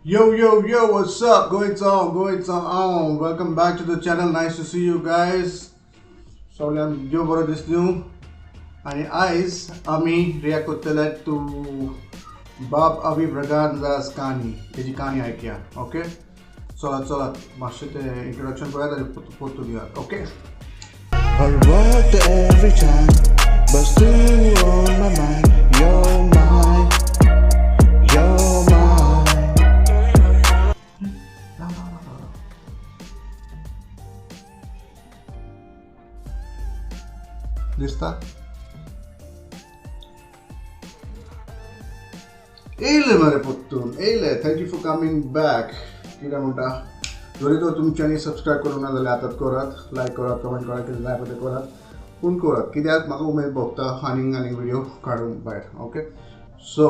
Yo, yo, yo, what's up? Going on. Welcome back to the channel. Nice to see you guys. सगळ्यांक देव बरो दीस दिवं. आणि आयज आमी रिॲक्ट करतले टू बाब अवी ब्रगांझा's कहानी. तेजी कहानी ऐकया. ओके, चला मातशें तें इंट्रोडक्शन पळयात आनी परतून दियात. Okay. I worked every time, but still you're on my mind. You're mine, you're mine. दिसता? येयले मरे परतून येयले. Thank you for coming back. कितें म्हणटा, जरी तर तुमच्यांनी सबस्क्रायब करूंक ना जाल्यार आतांच करात. लायक करात, कमेंट करात, कितें जाय पळय तें करात. पूण करात, कित्याक म्हाका उमेद भोगता आनीक व्हिडिओ काडून भायर. Okay, so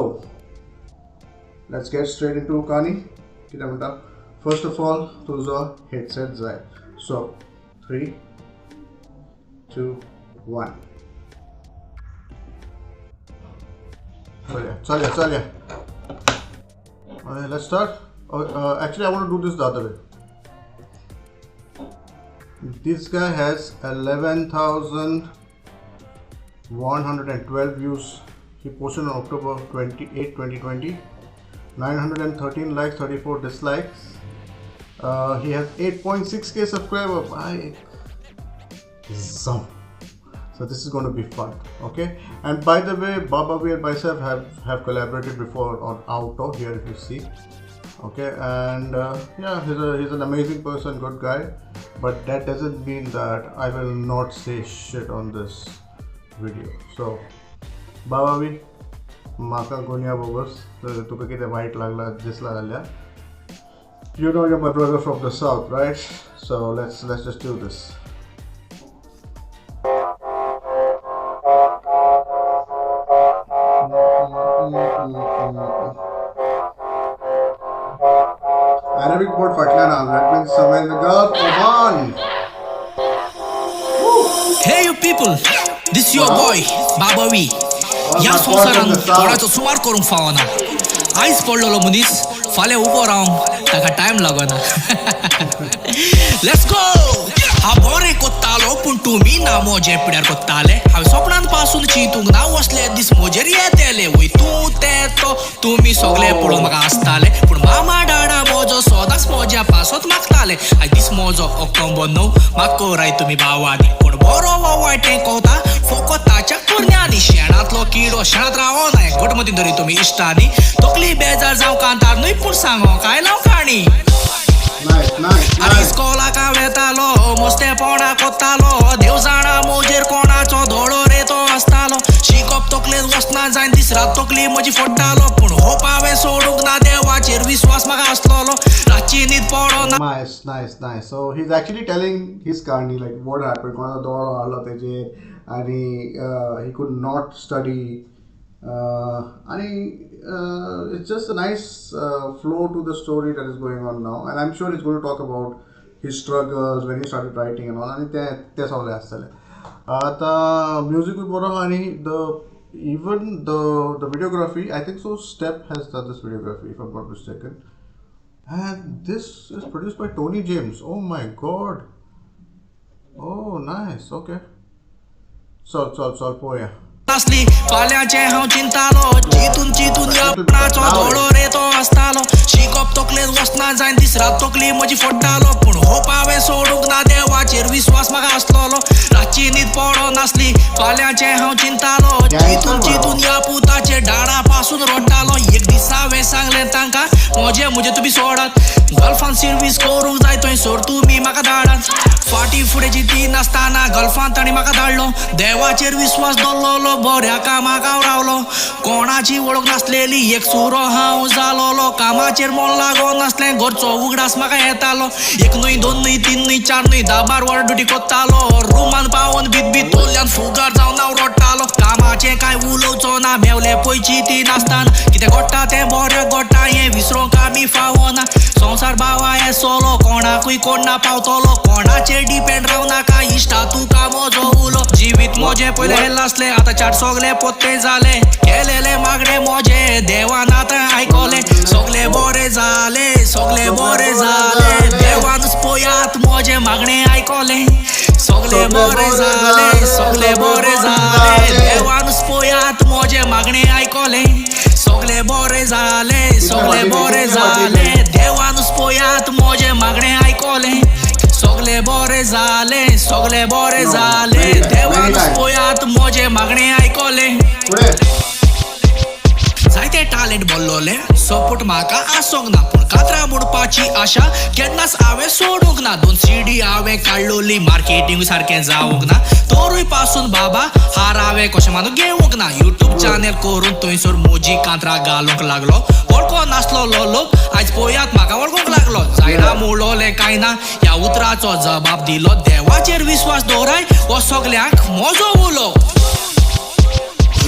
let's get straight into कहानी. कितें म्हणटा, फर्स्ट ऑफ ऑल तुजो हेडसेट जाय. सो 3, 2, 1. चल. Let's start. Actually, I want to do this the other way. This guy has 11,112 views. He posted on October 28, 2020. 913 likes, 34 dislikes. He has 8.6k subscribers. So this is going to be fun. Okay, and by the way, Baba Avi and myself have collaborated before on Auto here, if you see. Okay, and yeah, he's an amazing person, good guy, but that doesn't mean that I will not say shit on this video. So Baba Avi, maka gonya bogus तुका कितें white लागला दिसला जाल्यार, you know you're my brother from the south, right? So let's just do this. Arabic word fatla na, that means somewhere in the Gulf. Oman. Hey you people, this is your boy Baba Avi. या संवसारान थोडाचो सुमार करूंक फावना. आयज पडलेलो मनीस फाल्यां उबो रावंक ताका टायम लागना. Let's go. हांव बरें कोत्तालो पूण तुमी ना मोजे पिड्यार कोत्ताले. हांव सपनान पासून चिंतूंक ना वसले दीस मोजेर येतेले. वय तूं तें तो तुमी सगळे पळोवन म्हाका आसताले, पूण मामा डाडा मोजो सदांच मोज्या पासत मागताले. आयज दीस मोजो ऑक्टोबर 9 म्हाका कोराय तुमी भावानी. कोण बरो वा वायट हें कोता फोकोताच्या कुरण्यांनी. शेणांतलो किडो शेणांत रावो नाय, घटमतीन धरी तुमी इश्टांनी. तकली बेजार जावं कांतार न्हय, पूण सांगो काय लाव काणी. आनी इस्कोलाक हांव येतालो, मस्तेपणा कोत्तालो. देव जाणा मोजेर कोणाचो धोळो रे तो आसतालो. शिकप तकलेंत वचना जायन दीस रात तकली म्हजी फोडटालो, पूण होप हांवें सोडूंक ना. देवाचेर विश्वास म्हाका आसलोलो. रातची न्हीद पडो ना. Nice. So he's actually telling his journey, like what happened. कोणाचो दोळो आसलो तेजेर आणि he could not study. It's just a nice flow to the story that is going on now, and I'm sure he's going to talk about his struggles when he started writing and all. And ते सगळे आसतले. आता music बरो आणि even the videography, I think so Step has done this videography if I'm not mistaken, and this is produced by Tony James. Oh my god. Oh nice. Okay, चल पोया. असली फाल्यांचे हांव चिंतालो. चिंतून आपणाचो धोळो रे तो आसतालो. शिकप तकलेंत वचना जायन दीस रात तकली म्हजी फोडटालो, पूण होप हांवें सोडूंक ना. देवाचेर विश्वास म्हाका आसलोलो. रातची न्हीद पडो नासली, फाल्यांचे हांव चिंतालो. चिंतून या पुताचे डाडा पासून रडटालो. एक दीस हांवें सांगलें तांकां, म्हजे तुमी सोडात. गल्फान सर्वीस करूंक जाय थंय सोड तुमी म्हाका धाडात. फाटी फुडें जिती नासतना गल्फान ताणी म्हाका धाडलो. देवाचेर विश्वास दवरलोलो, बऱ्या कामाक हांव रावलो. कोणाची वळख नासलेली एक सुरो हांव जालोलो. कामाचेर मन लागो नासलें, घरचो उगडास म्हाका येतालो. 1 न्हय 2 न्हय 3 न्हय 4 न्हय 10-12 वर ड्युटी कोत्तालो. रुमान पावोन बीत तोल्ल्यान फुगार जावन हांव रडटालो. कामाचें कांय उलोवचो ना, मेवले पयची ती नासतना. कितें घडटा तें बरें घडटा, हें विसरूंक आमी फावना. संसार बावा हें सोलो, कोणाकूय कोण ना पावतलो. कोणाचेर डिपेंड रावनाका, इश्टा तुका मोजो उलो. जिवीत मोजे पहिले हेल्ला असले आता चाट सोगले पोते झाले केलेले मागणे मोजे देवान आता ऐकले सोगले बोरे झाले देवानच पोयात मोजे मागणे ऐकले सोगले बोरे झाले देवानच पोयात मोजे मागणे ऐकले सोगले बोरे झाले देवानच पोयात मोजे मागणे ऐकले सोगले बोरे झाले देवानच पोयात मोजे मागणे ऐकले जायते टॅलेंट बोललोले सपोर्ट म्हाका आसोंक ना पूण कात्रा बुडपाची आशा केन्नाच हांवें सोडूंक ना 2 CD हांवें काडलोली मार्केटिंग सारकें जावंक ना तोरूय पासून बाबा हार हांवें कशें मानून घेवंक ना युट्यूब चॅनल करून थंयसर मोजी कांतरां घालूंक लागलो वळखो नासलो लोक आयज पळयात म्हाका वळखूंक लागलो जायना मुळोले कांय ना ह्या उतराचो जबाब दिलो देवाचेर विश्वास दवराय हो सगल्यांक म्हजो उलो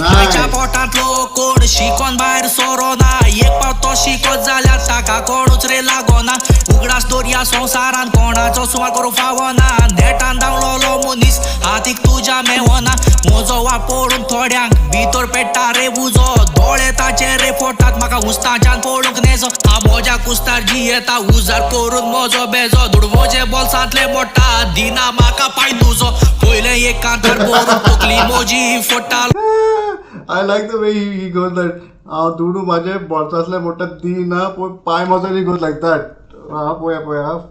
आयच्या पोटांतलो कोण शिकोन भायर सोरोना एक पावट तो शिकोत जाल्यार ताका कोणूच रे लागोना उगडास दर्या संवसारान कोणाचो सुमार करूं फावना नेटान धांवलोलो मनीस हातीक तुज्या मेवना म्हजो वाट पळोवन थोड्यांक भितर पेट्टा रे उजो दोळे ताचे रे फोटात म्हाका उस्ताच्यान पळोवंक नेजो आबोज्या कुस्तार जी येता उजार करून म्हजो बेजो धुड म्हजे बोल्सांतले मोडटा दिना म्हाका पांय तुजो पयले एक कांतार बरोवन तकली म्हजी फोडटालो I like the way he goes that दुडू माझे बोल्सांतले मोठा दिना पाय माझो he goes like that. पोया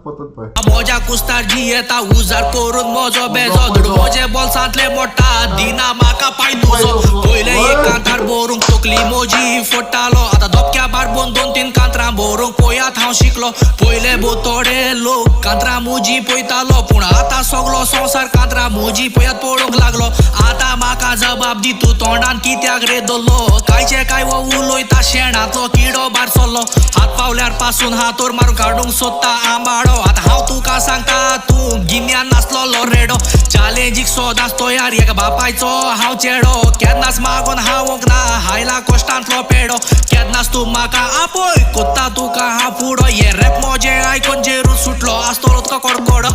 पतत पय मोजा कुस्तार जी येता उजार करून म्हजो बेजो धुड म्हजे बोल्सांतले मोडटा दिना म्हाका पांय तुजो पयले एक कांतार बरोवंक तकली म्हजी फोडटालो आतां धोपक्या बारबोन 2-3 कांतरां बरोवंक पळयात हांव शिकलो पयले भोव थोडे लोक कांतरां म्हजी पळयतालो पूण आतां सगलो संवसार कांतरां म्हजी पळयात पळोवंक लागलो आतां म्हाका जबाब दी तूं तोंडान कित्याक रे दल्लो कांयचे काय वो उलोयता शेणांतलो किडो भायर सरलो हात पावल्यार पासून हातोर मारून काडूंक सोदता आंबाडो आतां हांव तुका सांगता तूं गिन्यान नासलोलो रेडो चॅलेंजीक सोदांच तयार एका बापायचो हांव चेडो केन्नाच मागोन हांवोंक ना हायला कोश्टांतलो पेडो केन्नाच तूं म्हाका आपय कोत्ता तुका हांव फुडो हे रॅप मोजे आयकोन जेरूर सुटलो आसतलो तुका कडकडो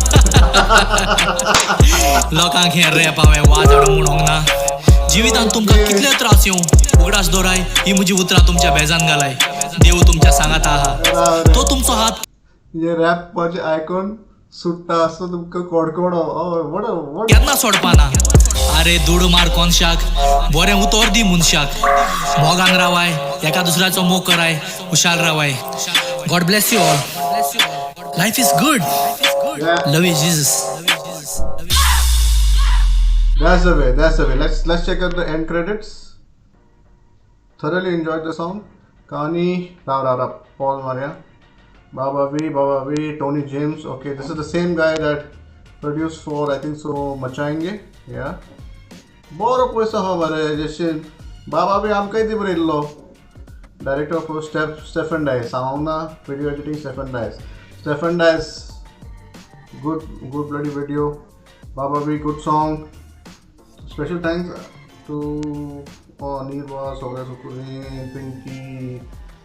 लोकांक हे रॅप हांवें वाजड म्हणूंक ना जिवितांत तुमकां कितले त्रास येवं उगडास दोराय ही म्हजी उतरां तुमच्या बेजान घालाय देव तुमच्या सांगात आहा तो तुमचो हात हे रॅप माझे आयकॉन सुट्टा असतो तुमका कडकडो केन्ना सोडपाना अरे दूड मार कोनशाक बरें उतर दी मनशाक मोगान रावाय एका दुसऱ्याचो मोग कराय हुशार रावाय God bless you all life is good love you Jesus That's the way. Let's check out the end credits. Thoroughly enjoyed the song. Kani, Paul Maria, Baba V, Tony James. Okay, this is the same guy that produced for I think so Machayenge. Yeah. Boro poisa hamare jese Baba V am kai di brillo. Director for Stephen Dice. Sound video editing Stephen Dice. Good bloody video. Baba V good song. Special thanks to Nirva, Soga Sukuri, Pinky,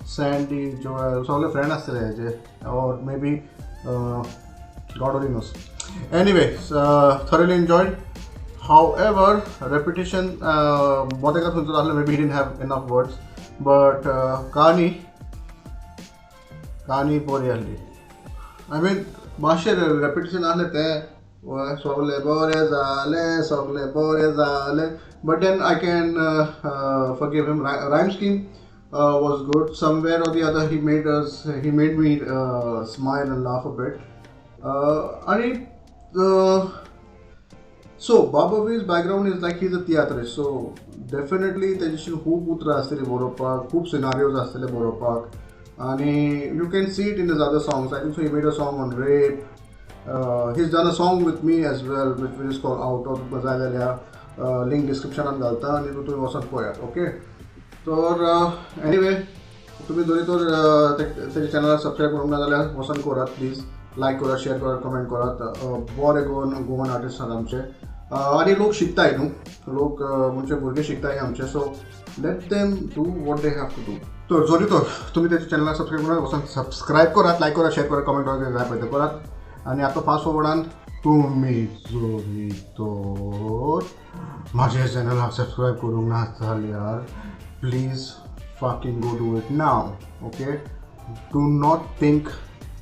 Sandy, Joel, so all friends asile je, or maybe God only knows. Anyway, thoroughly enjoyed. However, repetition, maybe he didn't have enough words, but Kani Porialli. I mean, Mashe repetition ahle sogle bore zale, but then I can forgive him. Rhyme scheme was good. Somewhere or the other, he made me smile and laugh a bit. So Baba V's background is like he's a theatrist, so definitely त्याची खूप उतरां आसतली बरोवपाक, खूप scenarios आसतले बरोवपाक, and you can see it in his other songs. I think so he made a song on rape. He's done a song with me as well, which is called Out of Bazalia. Link description and galta and you wasn't poet. Okay. So anyway, तुम्ही दोन्ही तो त्याच्या चॅनलला subscribe करून ना जाल्यार वचून करात please. Like करा, शेअर करा, कमेंट करात. बरे गोवन आर्टिस्ट आहात आमचे आणि लोक शिकताय न्हू, लोक म्हणजे भुरगे शिकताय आमचे, so let them do what they have to do. तो जोरी तो तुम्ही त्याच्या चॅनलला सबस्क्राईब करा, वचून सबस्क्राईब करात, लाईक करा, शेअर करा, कमेंट करा, काय पळय करात. आणि आता फास्ट फॉरवर्डान तुम्ही जोरी तो माझे चॅनल हा सबस्क्राईब करूंक नासताल यार, please fucking go do it now. Okay, do not think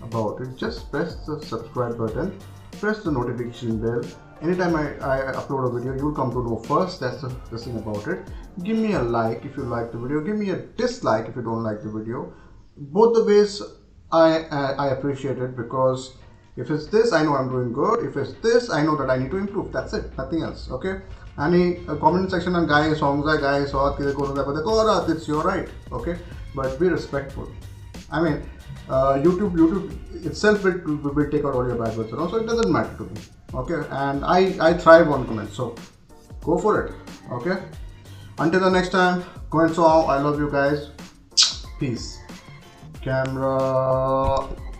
about it, just press the subscribe button, press the notification bell. Anytime I upload a video, you'll come to know first. That's the thing about it. Give me a like if you like the video, give me a dislike if you don't like the video. Both the ways I appreciate it, because if it's this, I know I'm doing good. If it's this, I know that I need to improve. That's it, nothing else. Okay, any comment section on guy songs I guy saw it's your right. Okay, but be respectful. I mean, YouTube itself will take out all your bad words, so it doesn't matter to me. Okay, and I thrive on comments, so go for it. Okay, until the next time, comments. I love you guys. Peace. Camera.